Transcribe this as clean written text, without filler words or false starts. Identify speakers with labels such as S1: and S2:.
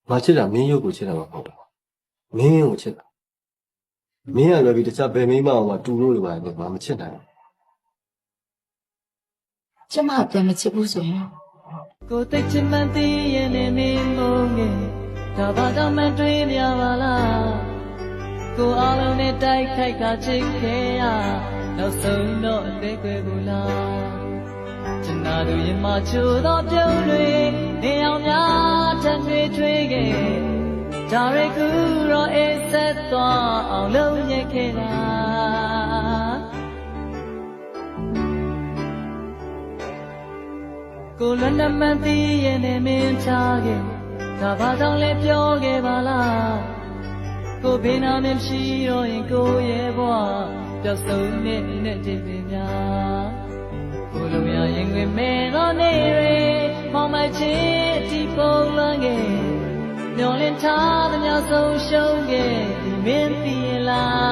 S1: ငါချစ်တာမင်းရုပ်ကိုချစ်တာမဟုတ်ဘူးမင်းကိုချစ်တာမင်းကလည်းပြီးတခြားဘယ်မိမအောင်မှတူလို့လည်းပါတယ်ငါမချစ်နိုင်ဘူး
S2: ကျမပြန်မချစ်ဘူးဆိုရင်
S3: ကိုသိချင်မှန်းသိရင်လည်းမင်းမုန်းငယ်ဒါဘာကြောင့်မတွေ့မြပါလားကိုအားလုံးနဲ့တိုက်ခိုက်ကချစ်ခဲ့ရနောက်ဆုံးတော့အသေးကွယ်ကိုလားချင်တာသူရင်မချိုးတော့ပြုံးတွေနေအောင်များထန်တွေထွေးခဲ့ဒါရကူတော့အေးဆက်သွားအောင်လုံးရက်ခဲ့လားကိုလွတ်လပ်မှန်းသိရင်လည်းမင်းချခဲ့ဒါဘာကြောင့်လဲပြောခဲ့ပါလားကိုဘေးနာမင်းရှိတော့ရင်ကိုရဲ့ဘဝပျောက်ဆုံးနဲ့တည်ပင်များကိုလုံးရရင်ဝင်မဲတော့နေရမောင်မချစ်အတီးပုံလန်းခဲ့မျောလင်းထားသမျှဆုံးရှုံးခဲ့ဒီမင်းသိလား